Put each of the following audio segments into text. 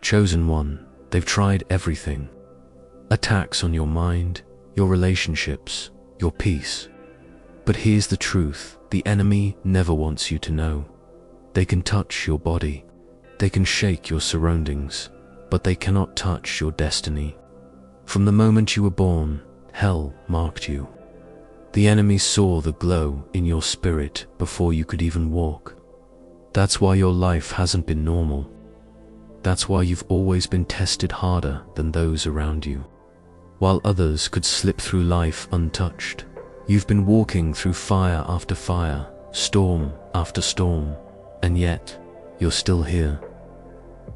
Chosen one, they've tried everything. Attacks on your mind, your relationships, your peace. But here's the truth, the enemy never wants you to know. They can touch your body, they can shake your surroundings, but they cannot touch your destiny. From the moment you were born, hell marked you. The enemy saw the glow in your spirit before you could even walk. That's why your life hasn't been normal. That's why you've always been tested harder than those around you. While others could slip through life untouched, you've been walking through fire after fire, storm after storm, and yet you're still here.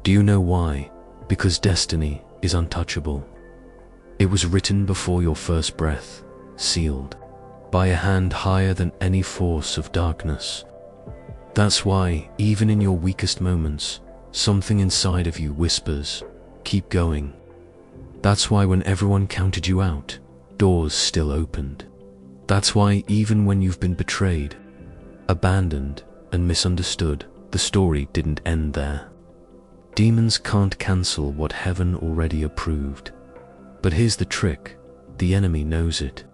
Do you know why? Because destiny is untouchable. It was written before your first breath, sealed by a hand higher than any force of darkness. That's why, even in your weakest moments, something inside of you whispers, keep going. That's why when everyone counted you out, doors still opened. That's why even when you've been betrayed, abandoned, and misunderstood, the story didn't end there. Demons can't cancel what heaven already approved. But here's the trick, the enemy knows it.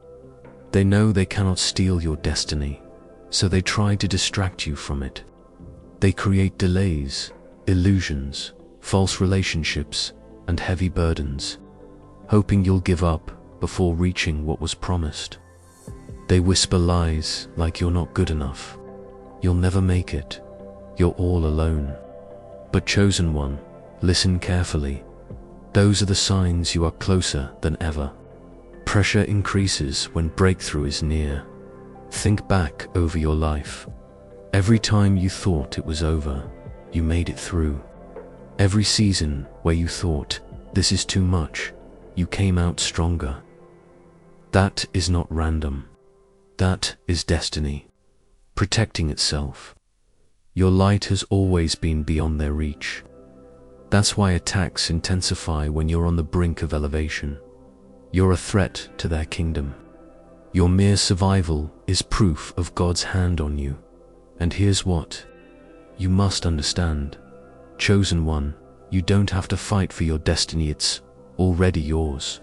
They know they cannot steal your destiny, so they try to distract you from it. They create delays, illusions, false relationships, and heavy burdens, hoping you'll give up before reaching what was promised. They whisper lies like you're not good enough, you'll never make it, you're all alone. But chosen one, listen carefully. Those are the signs you are closer than ever. Pressure increases when breakthrough is near. Think back over your life. Every time you thought it was over, you made it through. Every season where you thought, this is too much, you came out stronger. That is not random. That is destiny, protecting itself. Your light has always been beyond their reach. That's why attacks intensify when you're on the brink of elevation. You're a threat to their kingdom. Your mere survival is proof of God's hand on you. And here's what you must understand. Chosen one, you don't have to fight for your destiny, it's already yours.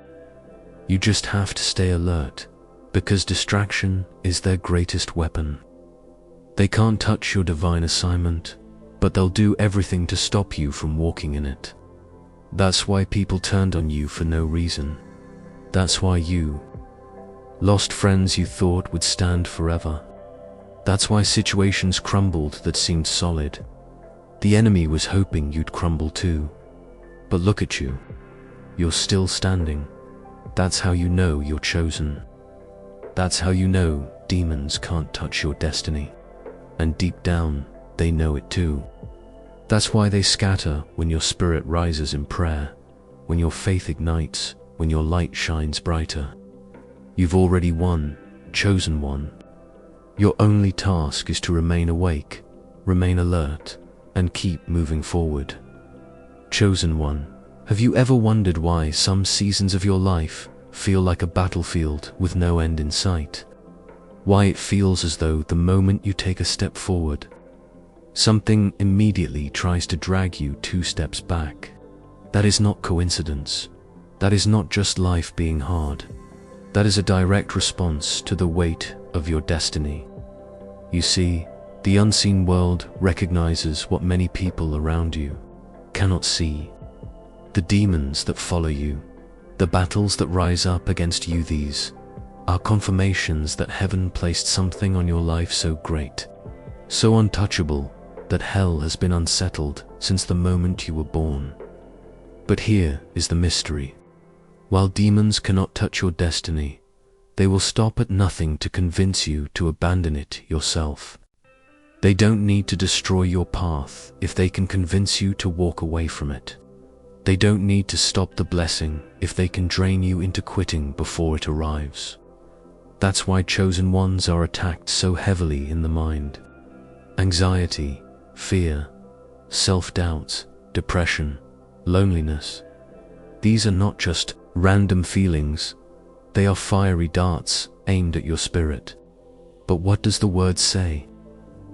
You just have to stay alert, because distraction is their greatest weapon. They can't touch your divine assignment, but they'll do everything to stop you from walking in it. That's why people turned on you for no reason. That's why you lost friends you thought would stand forever. That's why situations crumbled that seemed solid. The enemy was hoping you'd crumble too. But look at you. You're still standing. That's how you know you're chosen. That's how you know demons can't touch your destiny. And deep down, they know it too. That's why they scatter when your spirit rises in prayer, when your faith ignites, when your light shines brighter. You've already won, chosen one. Your only task is to remain awake, remain alert, and keep moving forward. Chosen one, have you ever wondered why some seasons of your life feel like a battlefield with no end in sight? Why it feels as though the moment you take a step forward, something immediately tries to drag you 2 steps back? That is not coincidence. That is not just life being hard. That is a direct response to the weight of your destiny. You see, the unseen world recognizes what many people around you cannot see. The demons that follow you, the battles that rise up against you, these are confirmations that heaven placed something on your life so great, so untouchable, that hell has been unsettled since the moment you were born. But here is the mystery. While demons cannot touch your destiny, they will stop at nothing to convince you to abandon it yourself. They don't need to destroy your path if they can convince you to walk away from it. They don't need to stop the blessing if they can drain you into quitting before it arrives. That's why chosen ones are attacked so heavily in the mind. Anxiety, fear, self-doubt, depression, loneliness. These are not just random feelings, they are fiery darts aimed at your spirit. But what does the word say?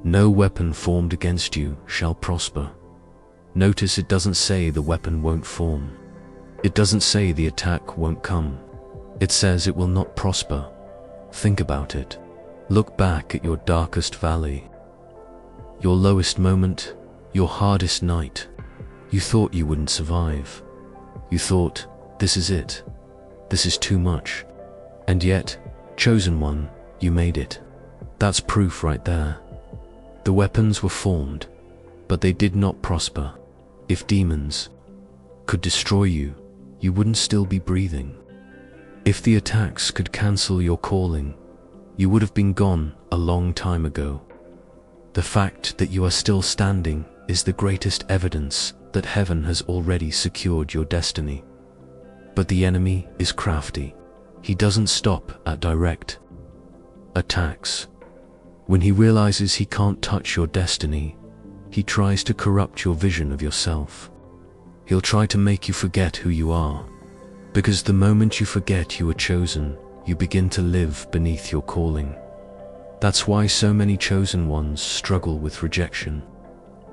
No weapon formed against you shall prosper. Notice it doesn't say the weapon won't form. It doesn't say the attack won't come. It says it will not prosper. Think about it. Look back at your darkest valley, your lowest moment, your hardest night. You thought you wouldn't survive. You thought, this is it. This is too much. And yet, chosen one, you made it. That's proof right there. The weapons were formed, but they did not prosper. If demons could destroy you, you wouldn't still be breathing. If the attacks could cancel your calling, you would have been gone a long time ago. The fact that you are still standing is the greatest evidence that heaven has already secured your destiny. But the enemy is crafty. He doesn't stop at direct attacks. When he realizes he can't touch your destiny, he tries to corrupt your vision of yourself. He'll try to make you forget who you are, because the moment you forget you were chosen, you begin to live beneath your calling. That's why so many chosen ones struggle with rejection.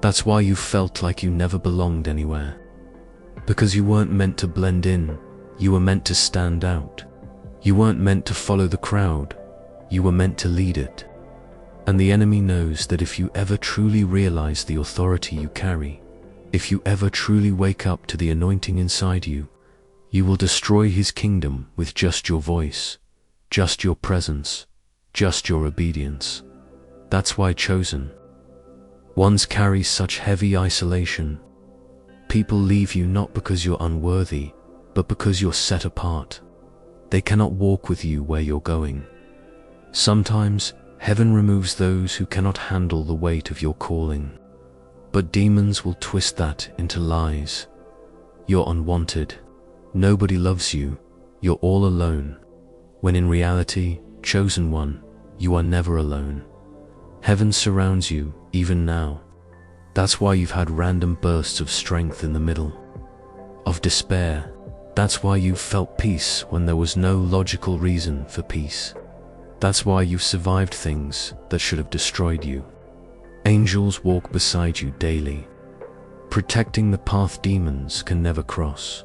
That's why you felt like you never belonged anywhere. Because you weren't meant to blend in, you were meant to stand out. You weren't meant to follow the crowd, you were meant to lead it. And the enemy knows that if you ever truly realize the authority you carry, if you ever truly wake up to the anointing inside you, you will destroy his kingdom with just your voice, just your presence, just your obedience. That's why chosen ones carry such heavy isolation. People leave you not because you're unworthy, but because you're set apart. They cannot walk with you where you're going. Sometimes heaven removes those who cannot handle the weight of your calling. But demons will twist that into lies. You're unwanted. Nobody loves you. You're all alone. When in reality, chosen one, you are never alone. Heaven surrounds you, even now. That's why you've had random bursts of strength in the middle of despair. That's why you've felt peace when there was no logical reason for peace. That's why you've survived things that should have destroyed you. Angels walk beside you daily, protecting the path demons can never cross.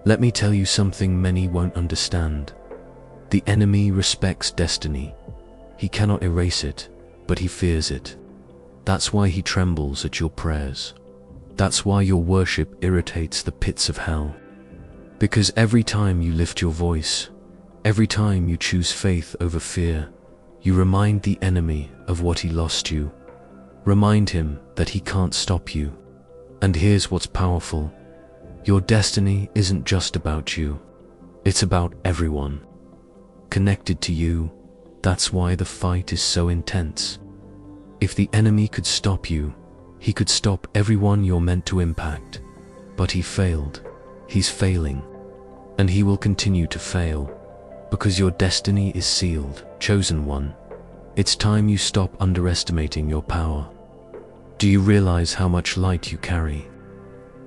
Let me tell you something many won't understand. The enemy respects destiny. He cannot erase it, but he fears it. That's why he trembles at your prayers. That's why your worship irritates the pits of hell. Because every time you lift your voice, every time you choose faith over fear, you remind the enemy of what he lost you. Remind him that he can't stop you. And here's what's powerful. Your destiny isn't just about you. It's about everyone connected to you. That's why the fight is so intense. If the enemy could stop you, he could stop everyone you're meant to impact. But he failed. He's failing. And he will continue to fail. Because your destiny is sealed, chosen one. It's time you stop underestimating your power. Do you realize how much light you carry?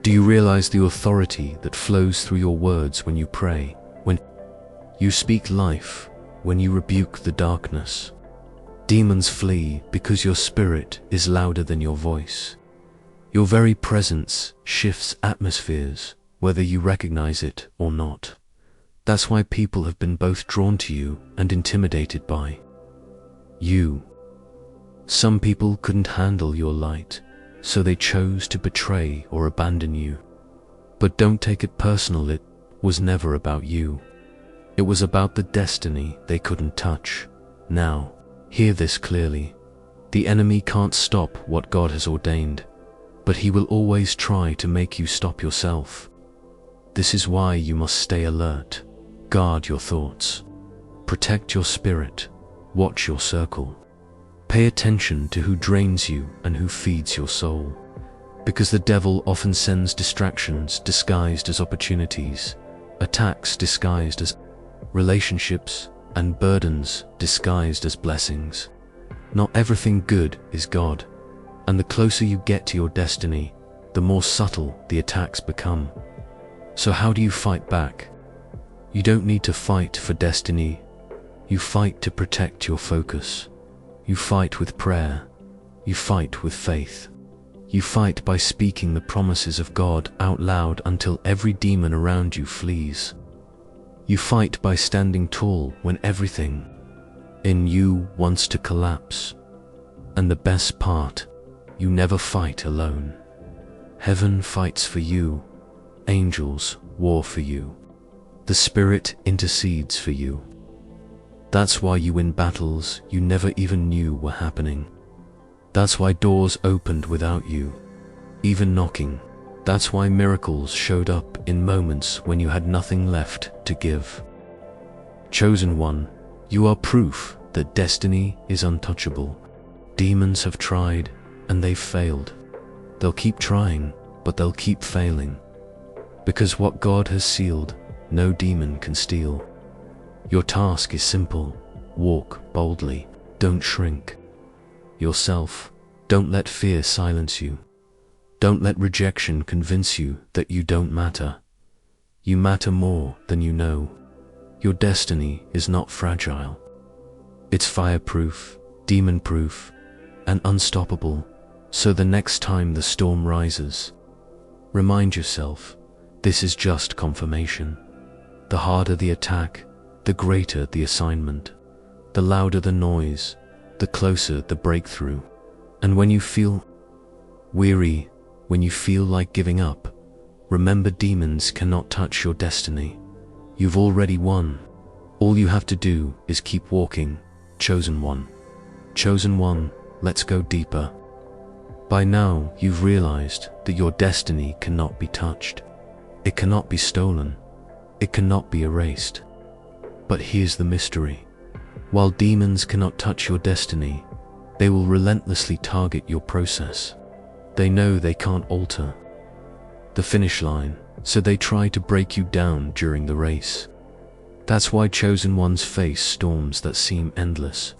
Do you realize the authority that flows through your words when you pray, when you speak life, when you rebuke the darkness? Demons flee because your spirit is louder than your voice. Your very presence shifts atmospheres, whether you recognize it or not. That's why people have been both drawn to you and intimidated by you. Some people couldn't handle your light, so they chose to betray or abandon you. But don't take it personal, it was never about you. It was about the destiny they couldn't touch. Now, hear this clearly. The enemy can't stop what God has ordained, but he will always try to make you stop yourself. This is why you must stay alert. Guard your thoughts. Protect your spirit. Watch your circle. Pay attention to who drains you and who feeds your soul. Because the devil often sends distractions disguised as opportunities, attacks disguised as relationships, and burdens disguised as blessings. Not everything good is God, and the closer you get to your destiny, the more subtle the attacks become. So how do you fight back? You don't need to fight for destiny. You fight to protect your focus. You fight with prayer. You fight with faith. You fight by speaking the promises of God out loud until every demon around you flees. You fight by standing tall when everything in you wants to collapse. And the best part, you never fight alone. Heaven fights for you. Angels war for you. The Spirit intercedes for you. That's why you win battles you never even knew were happening. That's why doors opened without you even knocking. That's why miracles showed up in moments when you had nothing left to give. Chosen one, you are proof that destiny is untouchable. Demons have tried and they've failed. They'll keep trying, but they'll keep failing. Because what God has sealed, no demon can steal. Your task is simple. Walk boldly. Don't shrink. Yourself. Don't let fear silence you. Don't let rejection convince you that you don't matter. You matter more than you know. Your destiny is not fragile. It's fireproof, demon-proof, and unstoppable. So the next time the storm rises, remind yourself, this is just confirmation. The harder the attack, the greater the assignment. The louder the noise, the closer the breakthrough. And when you feel weary, when you feel like giving up, remember demons cannot touch your destiny. You've already won. All you have to do is keep walking. Chosen one. Chosen one, let's go deeper. By now, you've realized that your destiny cannot be touched. It cannot be stolen. It cannot be erased. But here's the mystery. While demons cannot touch your destiny, they will relentlessly target your process. They know they can't alter the finish line, so they try to break you down during the race. That's why chosen ones face storms that seem endless.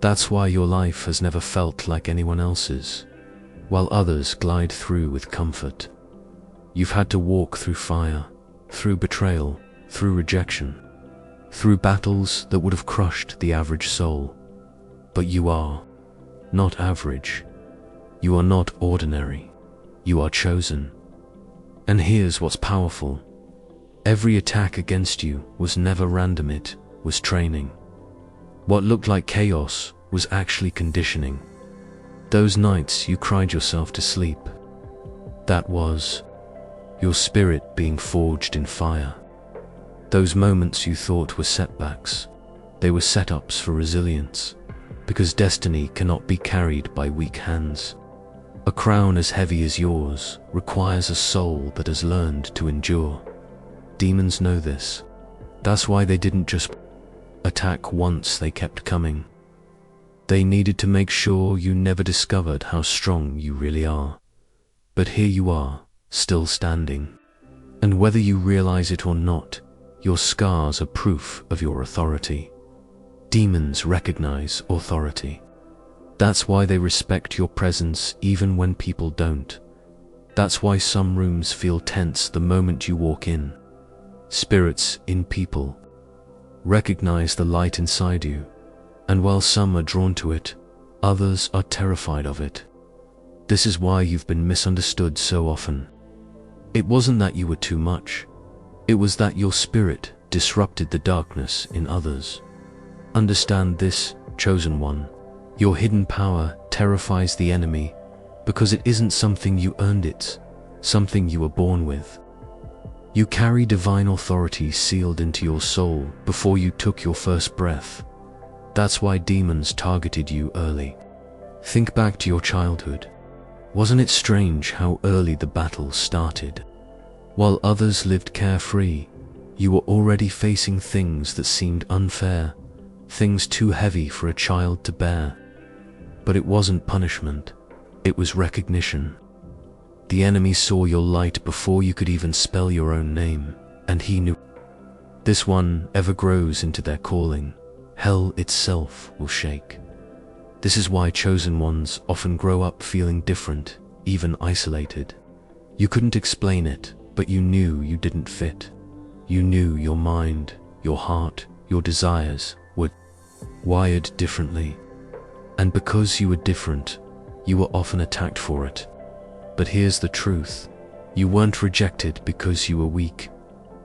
That's why your life has never felt like anyone else's, while others glide through with comfort. You've had to walk through fire, through betrayal, through rejection, through battles that would have crushed the average soul. But you are not average. You are not ordinary. You are chosen. And here's what's powerful. Every attack against you was never random, it was training. What looked like chaos was actually conditioning. Those nights you cried yourself to sleep, that was your spirit being forged in fire. Those moments you thought were setbacks, they were setups for resilience, because destiny cannot be carried by weak hands. A crown as heavy as yours requires a soul that has learned to endure. Demons know this. That's why they didn't just attack once, they kept coming. They needed to make sure you never discovered how strong you really are. But here you are, still standing. And whether you realize it or not, your scars are proof of your authority. Demons recognize authority. That's why they respect your presence even when people don't. That's why some rooms feel tense the moment you walk in. Spirits in people recognize the light inside you, and while some are drawn to it, others are terrified of it. This is why you've been misunderstood so often. It wasn't that you were too much. It was that your spirit disrupted the darkness in others. Understand this, chosen one. Your hidden power terrifies the enemy because it isn't something you earned, it's something you were born with. You carry divine authority sealed into your soul before you took your first breath. That's why demons targeted you early. Think back to your childhood. Wasn't it strange how early the battle started? While others lived carefree, you were already facing things that seemed unfair, things too heavy for a child to bear. But it wasn't punishment, it was recognition. The enemy saw your light before you could even spell your own name, and he knew this one ever grows into their calling, hell itself will shake. This is why chosen ones often grow up feeling different, even isolated. You couldn't explain it, but you knew you didn't fit. You knew your mind, your heart, your desires were wired differently. And because you were different, you were often attacked for it. But here's the truth. You weren't rejected because you were weak.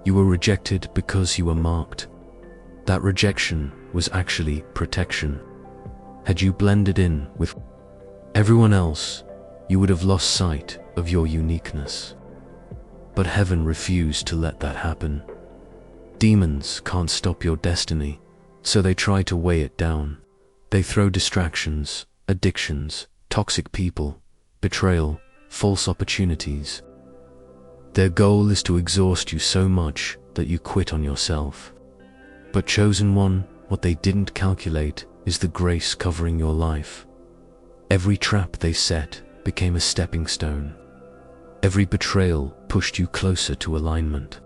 You were rejected because you were marked. That rejection was actually protection. Had you blended in with everyone else, you would have lost sight of your uniqueness. But heaven refused to let that happen. Demons can't stop your destiny, so they try to weigh it down. They throw distractions, addictions, toxic people, betrayal, false opportunities. Their goal is to exhaust you so much that you quit on yourself. But chosen one, what they didn't calculate is the grace covering your life. Every trap they set became a stepping stone. Every betrayal pushed you closer to alignment.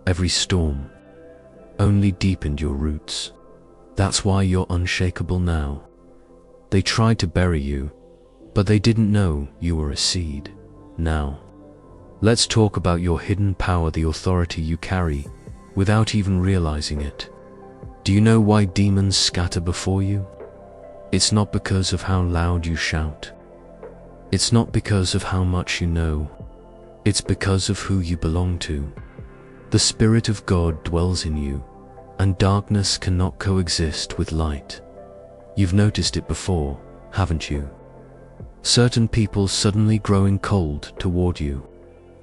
Every storm only deepened your roots. That's why you're unshakable now. They tried to bury you, but they didn't know you were a seed. Now, let's talk about your hidden power, the authority you carry without even realizing it. Do you know why demons scatter before you? It's not because of how loud you shout. It's not because of how much you know. It's because of who you belong to. The Spirit of God dwells in you, and darkness cannot coexist with light. You've noticed it before, haven't you? Certain people suddenly growing cold toward you.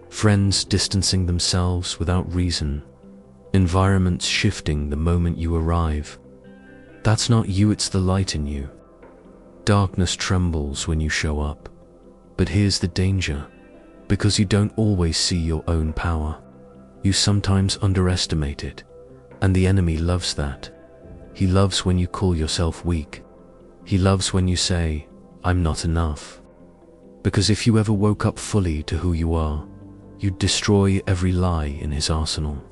Friends distancing themselves without reason. Environments shifting the moment you arrive. That's not you, it's the light in you. Darkness trembles when you show up. But here's the danger. Because you don't always see your own power, you sometimes underestimate it. And the enemy loves that. He loves when you call yourself weak. He loves when you say, I'm not enough. Because if you ever woke up fully to who you are, you'd destroy every lie in his arsenal.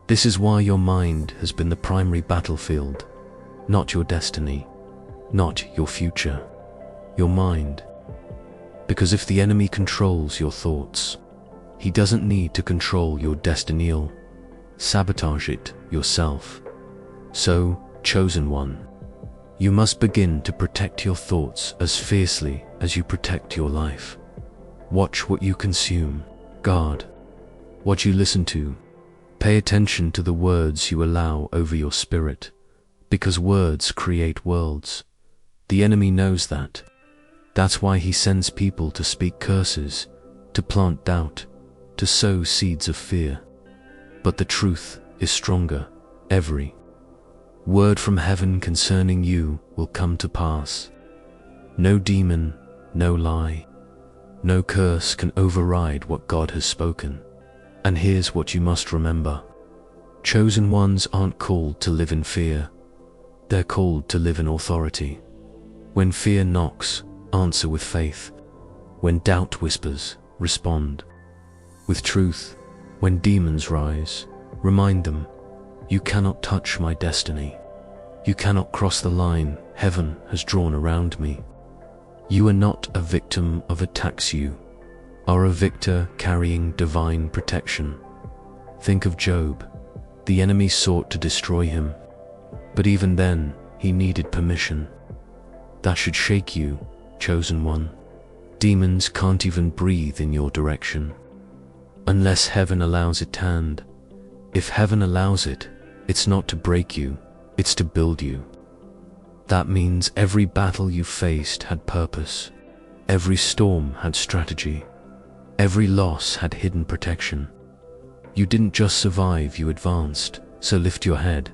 This is why your mind has been the primary battlefield, not your destiny, not your future, your mind. Because if the enemy controls your thoughts, he doesn't need to control your destiny. You'll sabotage it yourself. So, chosen one, you must begin to protect your thoughts as fiercely as you protect your life. Watch what you consume. Guard what you listen to. Pay attention to the words you allow over your spirit, because words create worlds. The enemy knows that. That's why he sends people to speak curses, to plant doubt, to sow seeds of fear. But the truth is stronger. Every word from heaven concerning you will come to pass. No demon, no lie, no curse can override what God has spoken. And here's what you must remember. Chosen ones aren't called to live in fear. They're called to live in authority. When fear knocks, answer with faith. When doubt whispers, respond with truth. When demons rise, remind them, you cannot touch my destiny. You cannot cross the line heaven has drawn around me. You are not a victim of attacks, you are a victor carrying divine protection. Think of Job. The enemy sought to destroy him, but even then, he needed permission. That should shake you, chosen one. Demons can't even breathe in your direction, unless heaven allows it. And if heaven allows it, it's not to break you, it's to build you. That means every battle you faced had purpose. Every storm had strategy. Every loss had hidden protection. You didn't just survive, you advanced. So lift your head,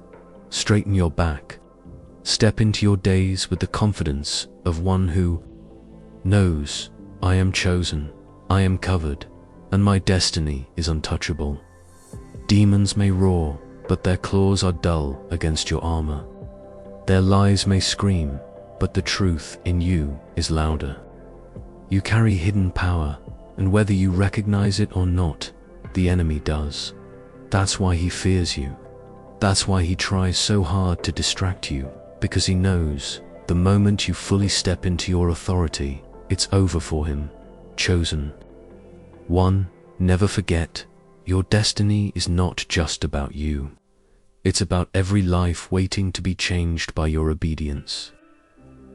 straighten your back, step into your days with the confidence of one who knows, I am chosen, I am covered, and my destiny is untouchable. Demons may roar, but their claws are dull against your armor. Their lies may scream, but the truth in you is louder. You carry hidden power, and whether you recognize it or not, the enemy does. That's why he fears you. That's why he tries so hard to distract you, because he knows the moment you fully step into your authority, it's over for him. Chosen one, never forget, your destiny is not just about you. It's about every life waiting to be changed by your obedience.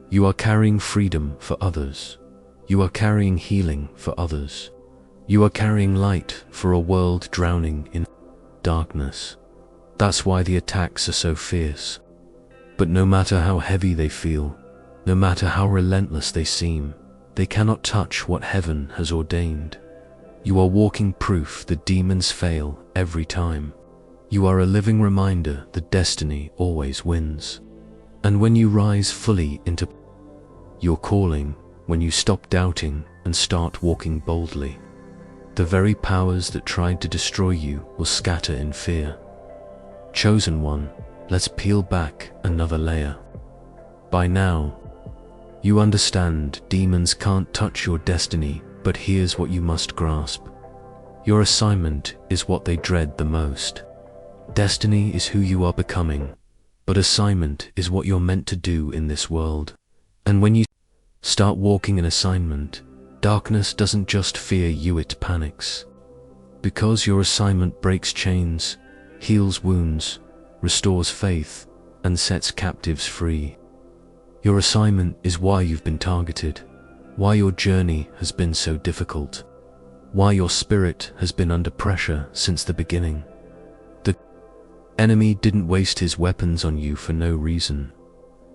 You are carrying freedom for others. You are carrying healing for others. You are carrying light for a world drowning in darkness. That's why the attacks are so fierce. But no matter how heavy they feel, no matter how relentless they seem, they cannot touch what heaven has ordained. You are walking proof that demons fail every time. You are a living reminder that destiny always wins. And when you rise fully into your calling, when you stop doubting and start walking boldly, the very powers that tried to destroy you will scatter in fear. Chosen one, let's peel back another layer. By now, you understand demons can't touch your destiny, but here's what you must grasp. Your assignment is what they dread the most. Destiny is who you are becoming, but assignment is what you're meant to do in this world. And when you start walking in assignment, darkness doesn't just fear you, it panics. Because your assignment breaks chains, heals wounds, restores faith, and sets captives free. Your assignment is why you've been targeted, why your journey has been so difficult, why your spirit has been under pressure since the beginning. The enemy didn't waste his weapons on you for no reason.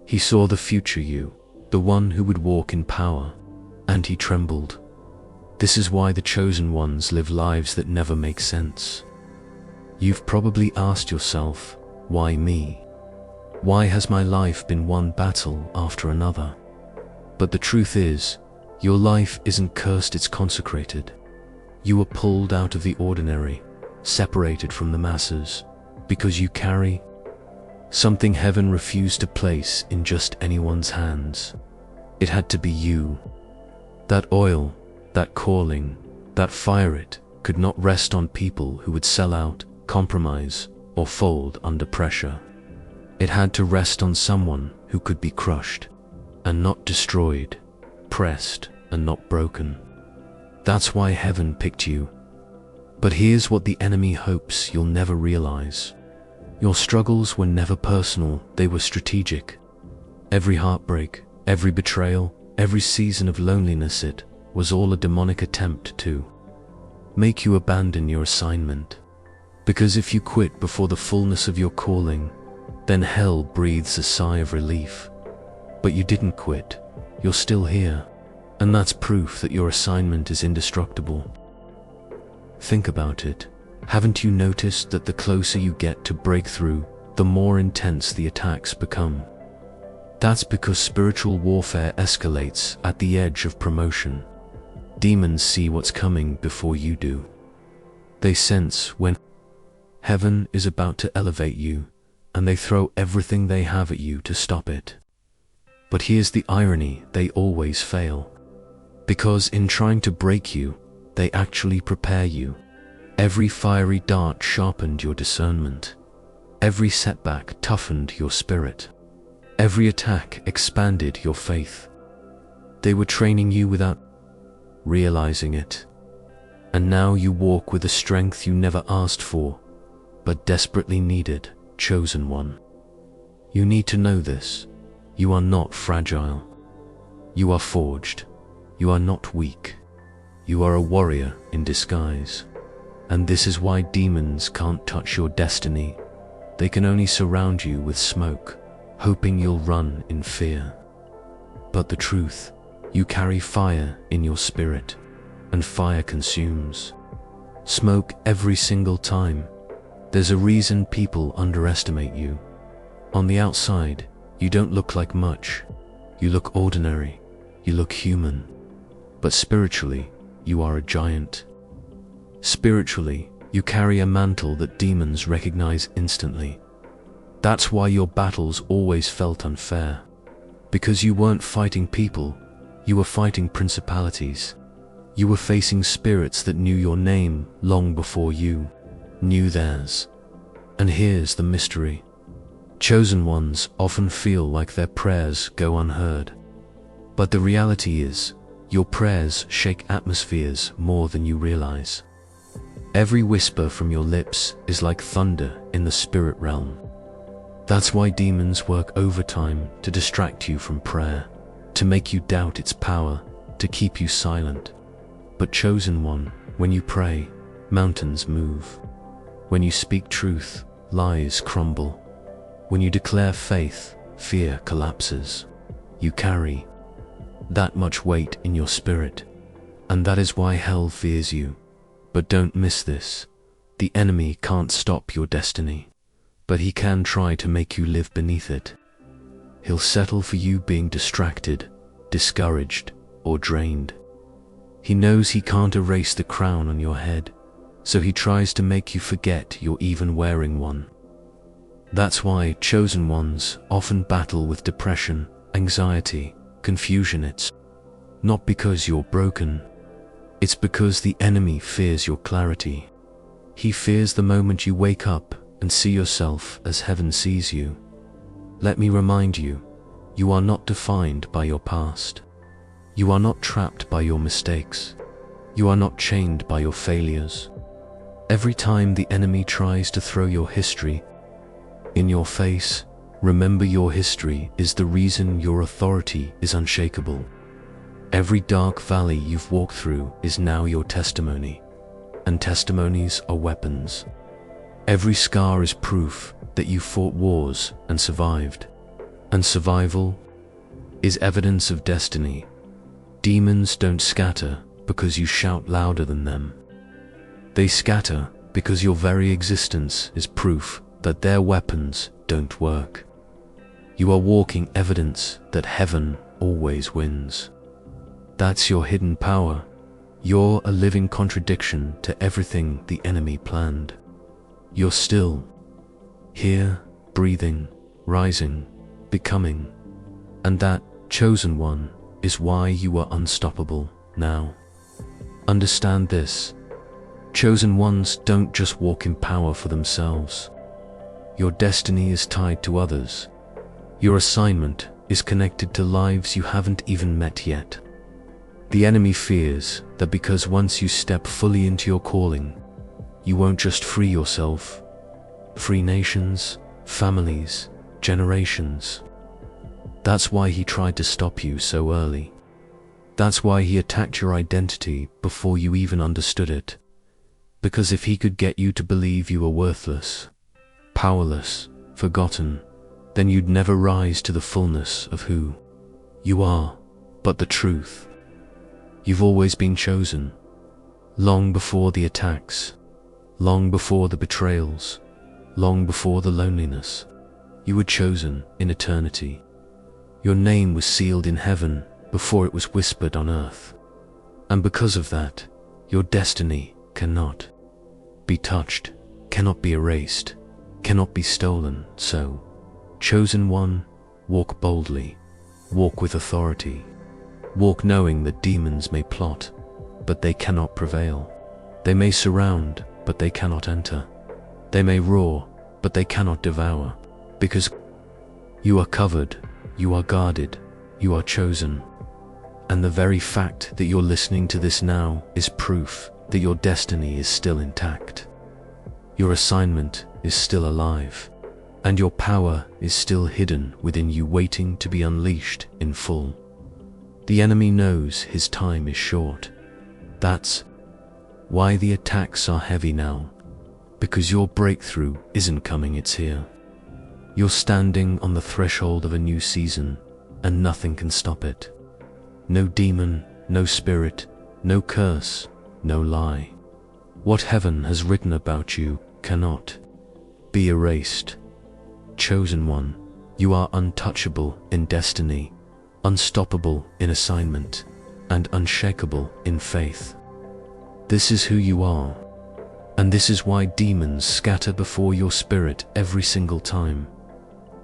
He saw the future you, the one who would walk in power, and he trembled. This is why the chosen ones live lives that never make sense. You've probably asked yourself, why me? Why has my life been one battle after another? But the truth is, your life isn't cursed, it's consecrated. You were pulled out of the ordinary, separated from the masses, because you carry something heaven refused to place in just anyone's hands. It had to be you. That oil, that calling, that fire, it could not rest on people who would sell out, compromise, or fold under pressure. It had to rest on someone who could be crushed and not destroyed, pressed and not broken. That's why heaven picked you. But here's what the enemy hopes you'll never realize. Your struggles were never personal, they were strategic. Every heartbreak, every betrayal, every season of loneliness, it was all a demonic attempt to make you abandon your assignment. Because if you quit before the fullness of your calling, then hell breathes a sigh of relief. But you didn't quit, you're still here, and that's proof that your assignment is indestructible. Think about it. Haven't you noticed that the closer you get to breakthrough, the more intense the attacks become? That's because spiritual warfare escalates at the edge of promotion. Demons see what's coming before you do. They sense when heaven is about to elevate you, and they throw everything they have at you to stop it. But here's the irony, they always fail. Because in trying to break you, they actually prepare you. Every fiery dart sharpened your discernment. Every setback toughened your spirit. Every attack expanded your faith. They were training you without realizing it. And now you walk with a strength you never asked for, but desperately needed. Chosen one. You need to know this. You are not fragile. You are forged. You are not weak. You are a warrior in disguise. And this is why demons can't touch your destiny. They can only surround you with smoke, hoping you'll run in fear. But the truth, you carry fire in your spirit, and fire consumes. Smoke every single time. There's a reason people underestimate you. On the outside, you don't look like much. You look ordinary. You look human. But spiritually, you are a giant. Spiritually, you carry a mantle that demons recognize instantly. That's why your battles always felt unfair. Because you weren't fighting people, you were fighting principalities. You were facing spirits that knew your name long before you knew theirs. And here's the mystery. Chosen ones often feel like their prayers go unheard. But the reality is, your prayers shake atmospheres more than you realize. Every whisper from your lips is like thunder in the spirit realm. That's why demons work overtime to distract you from prayer, to make you doubt its power, to keep you silent. But chosen one, when you pray, mountains move. When you speak truth, lies crumble. When you declare faith, fear collapses. You carry that much weight in your spirit, and that is why hell fears you. But don't miss this. The enemy can't stop your destiny, but he can try to make you live beneath it. He'll settle for you being distracted, discouraged, or drained. He knows he can't erase the crown on your head, so he tries to make you forget you're even wearing one. That's why chosen ones often battle with depression, anxiety, confusion. It's not because you're broken. It's because the enemy fears your clarity. He fears the moment you wake up and see yourself as heaven sees you. Let me remind you, you are not defined by your past. You are not trapped by your mistakes. You are not chained by your failures. Every time the enemy tries to throw your history in your face, remember your history is the reason your authority is unshakable. Every dark valley you've walked through is now your testimony, and testimonies are weapons. Every scar is proof that you fought wars and survived, and survival is evidence of destiny. Demons don't scatter because you shout louder than them. They scatter because your very existence is proof that their weapons don't work. You are walking evidence that heaven always wins. That's your hidden power. You're a living contradiction to everything the enemy planned. You're still here, breathing, rising, becoming, and that chosen one is why you are unstoppable now. Understand this. Chosen ones don't just walk in power for themselves. Your destiny is tied to others. Your assignment is connected to lives you haven't even met yet. The enemy fears that because once you step fully into your calling, you won't just free yourself, free nations, families, generations. That's why he tried to stop you so early. That's why he attacked your identity before you even understood it. Because if he could get you to believe you were worthless, powerless, forgotten, then you'd never rise to the fullness of who you are. But the truth, you've always been chosen. Long before the attacks, long before the betrayals, long before the loneliness, you were chosen in eternity. Your name was sealed in heaven before it was whispered on earth. And because of that, your destiny cannot be touched, cannot be erased, cannot be stolen. So, chosen one, walk boldly, walk with authority, walk knowing that demons may plot, but they cannot prevail. They may surround, but they cannot enter. They may roar, but they cannot devour, because you are covered, you are guarded, you are chosen. And the very fact that you're listening to this now is proof that your destiny is still intact. Your assignment is still alive, and your power is still hidden within you, waiting to be unleashed in full. The enemy knows his time is short. That's why the attacks are heavy now, because your breakthrough isn't coming, it's here. You're standing on the threshold of a new season, and nothing can stop it. No demon, no spirit, no curse, no lie. What heaven has written about you cannot be erased. Chosen one, you are untouchable in destiny, unstoppable in assignment, and unshakable in faith. This is who you are, and this is why demons scatter before your spirit every single time.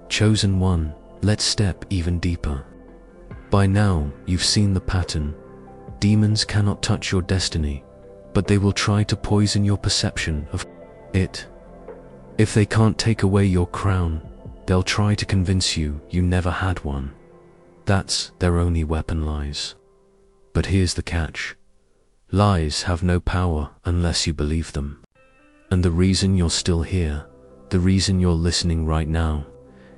Chosen one, let's step even deeper. By now, you've seen the pattern. Demons cannot touch your destiny, but they will try to poison your perception of it. If they can't take away your crown, they'll try to convince you you never had one. That's their only weapon, lies. But here's the catch. Lies have no power unless you believe them. And the reason you're still here, the reason you're listening right now,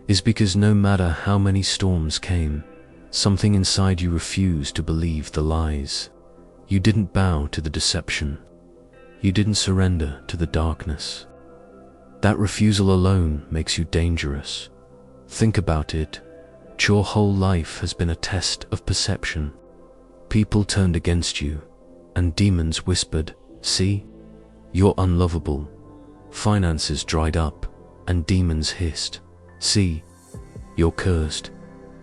is because no matter how many storms came, Something inside you refused to believe the lies. You didn't bow to the deception. You didn't surrender to the darkness. That refusal alone makes you dangerous. Think about it. Your whole life has been a test of perception. People turned against you, and demons whispered, "See, you're unlovable." Finances dried up, and demons hissed, "See, you're cursed."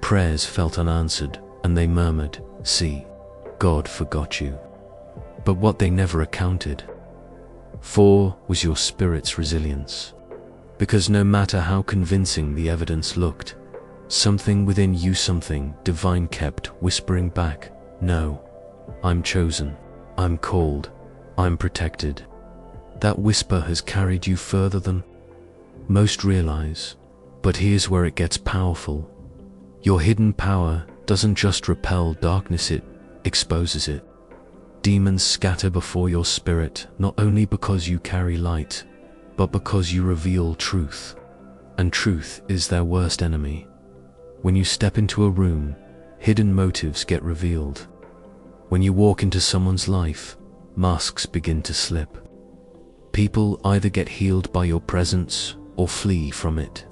Prayers felt unanswered, and they murmured, "See, God forgot you." But what they never accounted for was your spirit's resilience. Because no matter how convincing the evidence looked, something within you, something divine, kept whispering back, "No, I'm chosen, I'm called, I'm protected." That whisper has carried you further than most realize. But here's where it gets powerful. Your hidden power doesn't just repel darkness, it exposes it. Demons scatter before your spirit, not only because you carry light, but because you reveal truth. And truth is their worst enemy. When you step into a room, hidden motives get revealed. When you walk into someone's life, masks begin to slip. People either get healed by your presence or flee from it.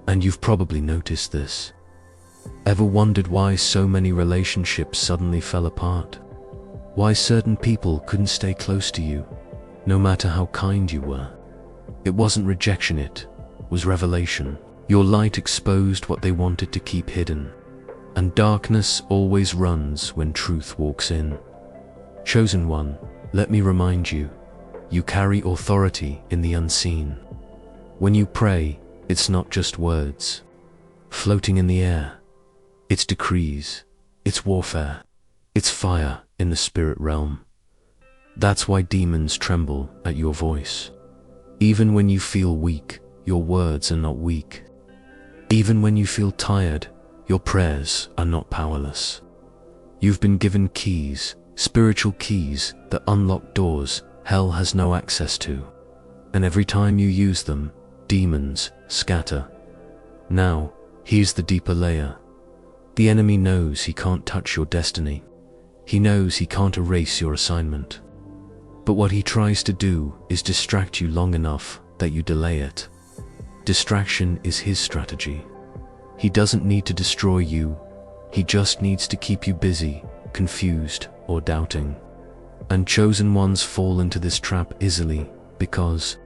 And you've probably noticed this. Ever wondered why so many relationships suddenly fell apart? Why certain people couldn't stay close to you, no matter how kind you were? It wasn't rejection, it was revelation. Your light exposed what they wanted to keep hidden. And darkness always runs when truth walks in. Chosen one, let me remind you, you carry authority in the unseen. When you pray, it's not just words floating in the air. It's decrees, it's warfare, it's fire in the spirit realm. That's why demons tremble at your voice. Even when you feel weak, your words are not weak. Even when you feel tired, your prayers are not powerless. You've been given keys, spiritual keys that unlock doors hell has no access to. And every time you use them, demons scatter. Now, here's the deeper layer. The enemy knows he can't touch your destiny. He knows he can't erase your assignment. But what he tries to do is distract you long enough that you delay it. Distraction is his strategy. He doesn't need to destroy you. He just needs to keep you busy, confused, or doubting. And chosen ones fall into this trap easily because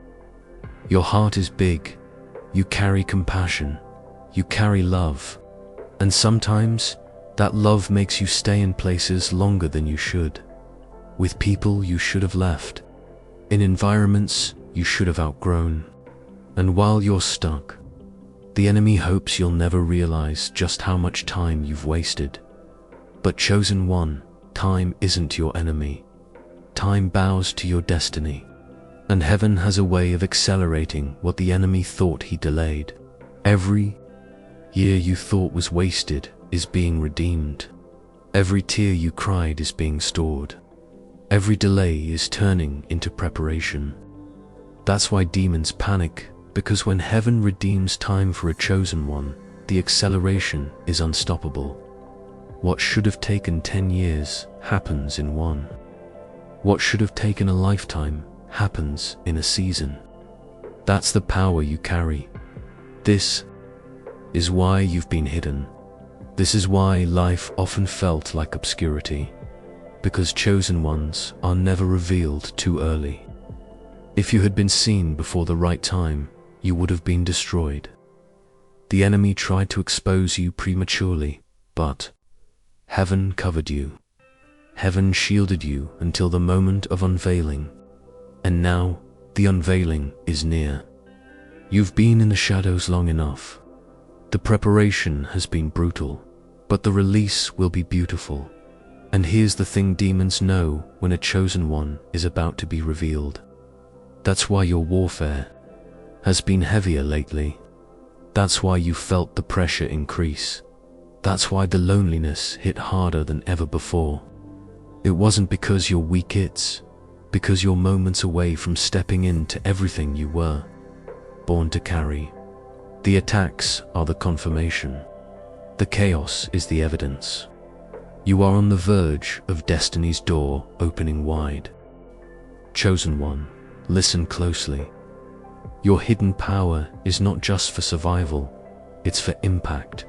your heart is big. You carry compassion. You carry love. And sometimes that love makes you stay in places longer than you should. With people you should have left. In environments you should have outgrown. And while you're stuck, the enemy hopes you'll never realize just how much time you've wasted. But chosen one, time isn't your enemy. Time bows to your destiny. And heaven has a way of accelerating what the enemy thought he delayed. Every year you thought was wasted is being redeemed. Every tear you cried is being stored. Every delay is turning into preparation. That's why demons panic, because when heaven redeems time for a chosen one, the acceleration is unstoppable. What should have taken 10 years happens in one. What should have taken a lifetime happens in a season. That's the power you carry. This is why you've been hidden. This is why life often felt like obscurity. Because chosen ones are never revealed too early. If you had been seen before the right time, you would have been destroyed. The enemy tried to expose you prematurely, but heaven covered you. Heaven shielded you until the moment of unveiling. And now, the unveiling is near. You've been in the shadows long enough. The preparation has been brutal, but the release will be beautiful. And here's the thing, demons know when a chosen one is about to be revealed. That's why your warfare has been heavier lately. That's why you felt the pressure increase. That's why the loneliness hit harder than ever before. It wasn't because you're weak, it's because you're moments away from stepping into everything you were born to carry. The attacks are the confirmation. The chaos is the evidence. You are on the verge of destiny's door opening wide. Chosen one, listen closely. Your hidden power is not just for survival, it's for impact.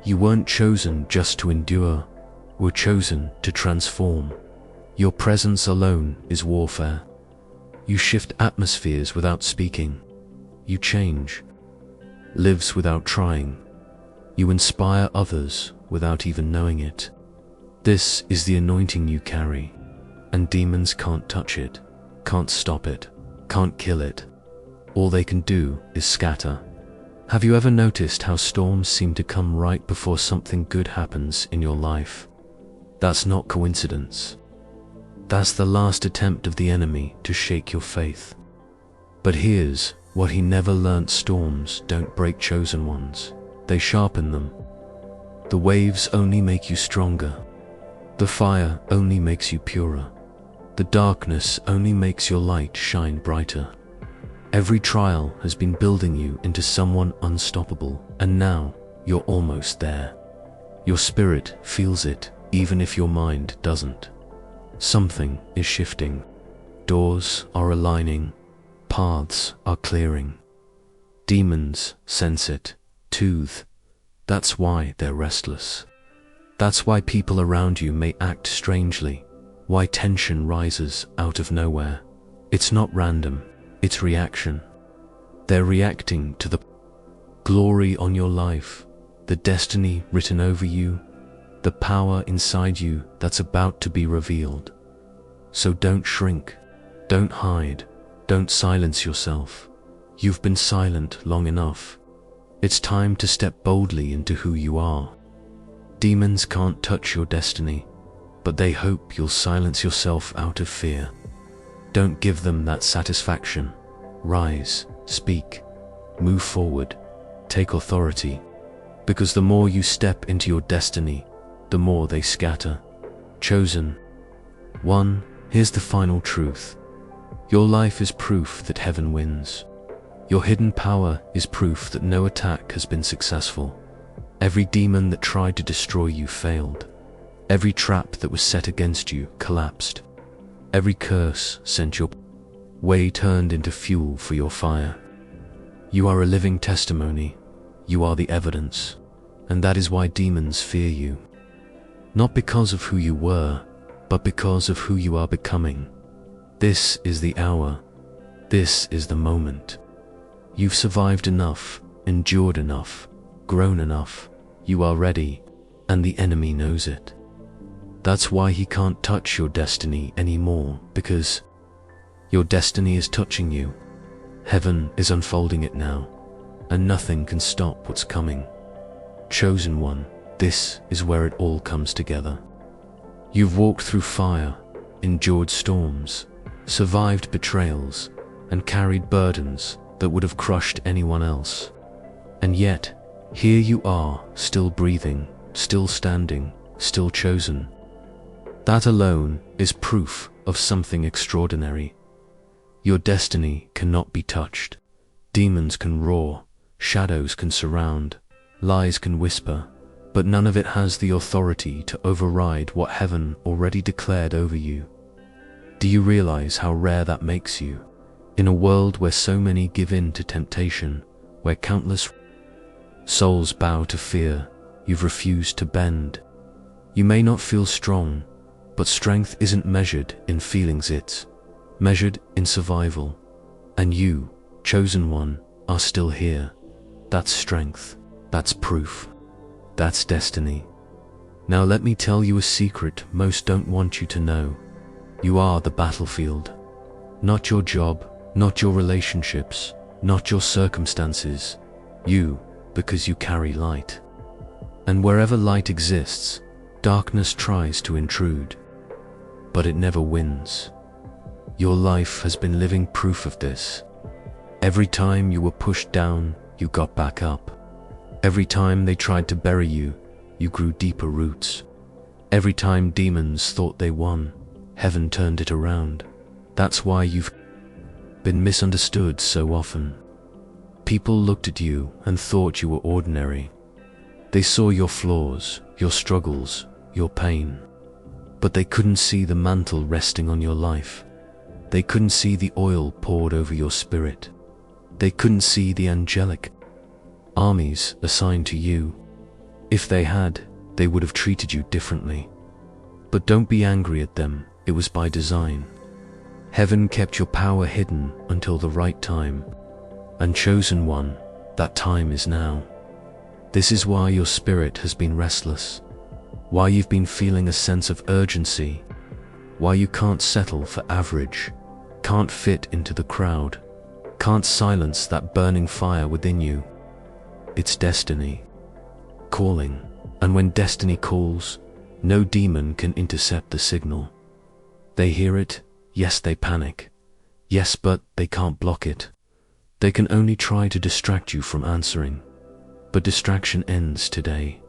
You weren't chosen just to endure, were chosen to transform. Your presence alone is warfare. You shift atmospheres without speaking. You change lives without trying. You inspire others without even knowing it. This is the anointing you carry, and demons can't touch it, can't stop it, can't kill it. All they can do is scatter. Have you ever noticed how storms seem to come right before something good happens in your life? That's not coincidence. That's the last attempt of the enemy to shake your faith. But here's what he never learnt: storms don't break chosen ones, they sharpen them. The waves only make you stronger. The fire only makes you purer. The darkness only makes your light shine brighter. Every trial has been building you into someone unstoppable, and now you're almost there. Your spirit feels it, even if your mind doesn't. Something is shifting. Doors are aligning. Paths are clearing. Demons sense it, tooth. That's why they're restless. That's why people around you may act strangely, why tension rises out of nowhere. It's not random, it's reaction. They're reacting to the glory on your life, the destiny written over you, the power inside you that's about to be revealed. So don't shrink, don't hide, don't silence yourself. You've been silent long enough. It's time to step boldly into who you are. Demons can't touch your destiny, but they hope you'll silence yourself out of fear. Don't give them that satisfaction. Rise, speak, move forward, take authority, because the more you step into your destiny, the more they scatter. Chosen one, here's the final truth. Your life is proof that heaven wins. Your hidden power is proof that no attack has been successful. Every demon that tried to destroy you failed. Every trap that was set against you collapsed. Every curse sent your way turned into fuel for your fire. You are a living testimony. You are the evidence. And that is why demons fear you. Not because of who you were, but because of who you are becoming. This is the hour. This is the moment. You've survived enough, endured enough, grown enough. You are ready, and the enemy knows it. That's why he can't touch your destiny anymore, because your destiny is touching you. Heaven is unfolding it now, and nothing can stop what's coming. Chosen one, this is where it all comes together. You've walked through fire, endured storms, survived betrayals, and carried burdens that would have crushed anyone else. And yet, here you are, still breathing, still standing, still chosen. That alone is proof of something extraordinary. Your destiny cannot be touched. Demons can roar, shadows can surround, lies can whisper, but none of it has the authority to override what heaven already declared over you. Do you realize how rare that makes you? In a world where so many give in to temptation, where countless souls bow to fear, you've refused to bend. You may not feel strong, but strength isn't measured in feelings, it's measured in survival. And you, chosen one, are still here. That's strength. That's proof. That's destiny. Now let me tell you a secret most don't want you to know. You are the battlefield. Not your job, not your relationships, not your circumstances. You, because you carry light. And wherever light exists, darkness tries to intrude. But it never wins. Your life has been living proof of this. Every time you were pushed down, you got back up. Every time they tried to bury you, you grew deeper roots. Every time demons thought they won, heaven turned it around. That's why you've been misunderstood so often. People looked at you and thought you were ordinary. They saw your flaws, your struggles, your pain. But they couldn't see the mantle resting on your life. They couldn't see the oil poured over your spirit. They couldn't see the angelic armies assigned to you. If they had, they would have treated you differently. But don't be angry at them, it was by design. Heaven kept your power hidden until the right time. And chosen one, that time is now. This is why your spirit has been restless, why you've been feeling a sense of urgency, why you can't settle for average, can't fit into the crowd, can't silence that burning fire within you. It's destiny calling, and when destiny calls, no demon can intercept the signal. They hear it, yes, they panic, yes, but they can't block it. They can only try to distract you from answering. But distraction ends today.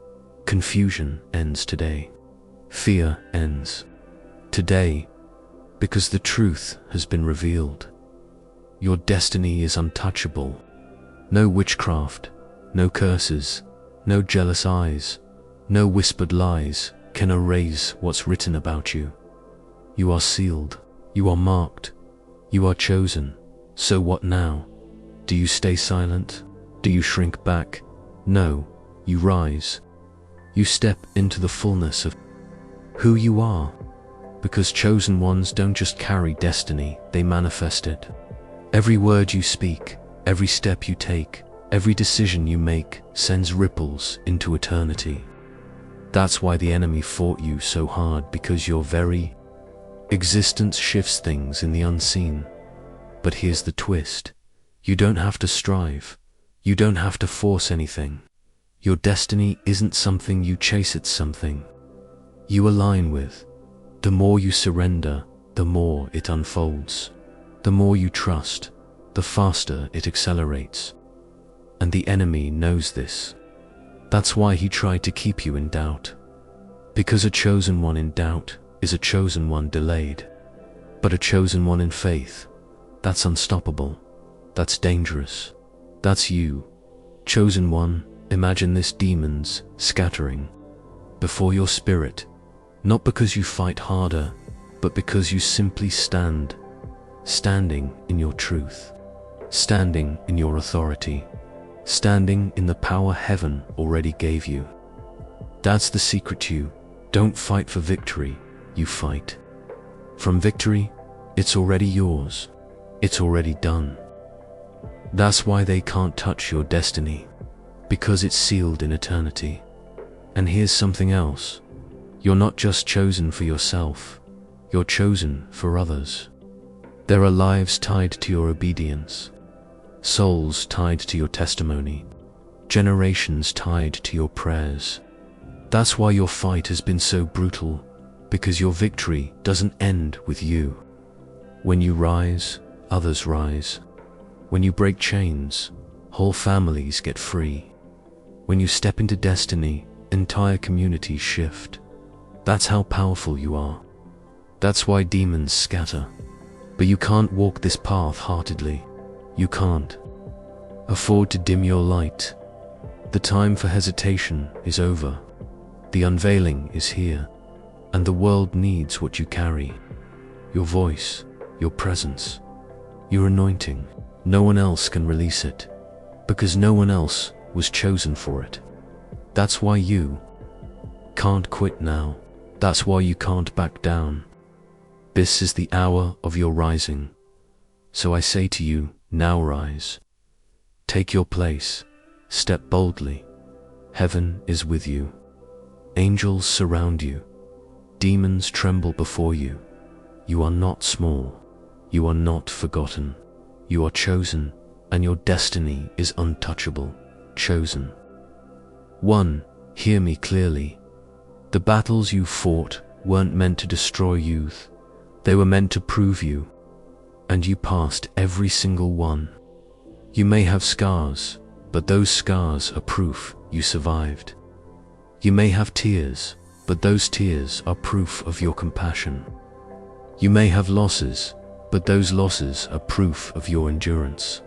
Confusion ends today. Fear ends today, because the truth has been revealed. Your destiny is untouchable. No witchcraft, no curses, no jealous eyes, no whispered lies can erase what's written about you. You are sealed, you are marked, you are chosen. So what now? Do you stay silent? Do you shrink back? No, you rise. You step into the fullness of who you are, because chosen ones don't just carry destiny, they manifest it. Every word you speak, every step you take, every decision you make sends ripples into eternity. That's why the enemy fought you so hard, because your very existence shifts things in the unseen. But here's the twist. You don't have to strive. You don't have to force anything. Your destiny isn't something you chase, it's something you align with. The more you surrender, the more it unfolds. The more you trust, the faster it accelerates. And the enemy knows this. That's why he tried to keep you in doubt. Because a chosen one in doubt is a chosen one delayed. But a chosen one in faith, that's unstoppable. That's dangerous. That's you. Chosen one, imagine this: demons scattering before your spirit, not because you fight harder, but because you simply stand. Standing in your truth. Standing in your authority. Standing in the power heaven already gave you. That's the secret to you. Don't fight for victory, you fight from victory. It's already yours. It's already done. That's why they can't touch your destiny, because it's sealed in eternity. And here's something else. You're not just chosen for yourself, you're chosen for others. There are lives tied to your obedience, souls tied to your testimony, generations tied to your prayers. That's why your fight has been so brutal, because your victory doesn't end with you. When you rise, others rise. When you break chains, whole families get free. When you step into destiny, entire communities shift. That's how powerful you are. That's why demons scatter. But you can't walk this path heartedly. You can't afford to dim your light. The time for hesitation is over. The unveiling is here, and the world needs what you carry. Your voice, your presence, your anointing. No one else can release it, because no one else was chosen for it. That's why you can't quit now. That's why you can't back down. This is the hour of your rising. So I say to you, now rise. Take your place. Step boldly. Heaven is with you. Angels surround you. Demons tremble before you. You are not small. You are not forgotten. You are chosen, and your destiny is untouchable. Chosen. 1. Hear me clearly. The battles you fought weren't meant to destroy you. They were meant to prove you, and you passed every single one. You may have scars, but those scars are proof you survived. You may have tears, but those tears are proof of your compassion. You may have losses, but those losses are proof of your endurance.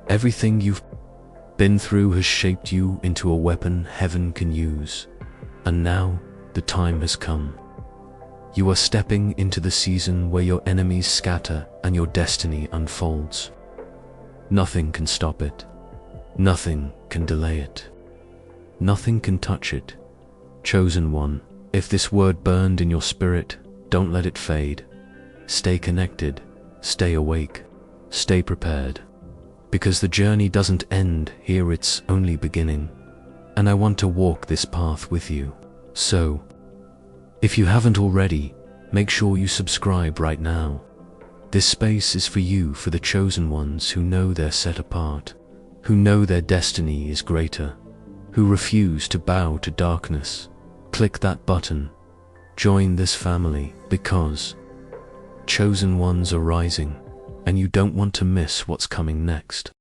Everything you've been through has shaped you into a weapon heaven can use. And now, the time has come. You are stepping into the season where your enemies scatter and your destiny unfolds. Nothing can stop it. Nothing can delay it. Nothing can touch it. Chosen one, if this word burned in your spirit, don't let it fade. Stay connected, stay awake, stay prepared. Because the journey doesn't end here, it's only beginning. And I want to walk this path with you. So, if you haven't already, make sure you subscribe right now. This space is for you, for the chosen ones who know they're set apart, who know their destiny is greater, who refuse to bow to darkness. Click that button. Join this family, because chosen ones are rising, and you don't want to miss what's coming next.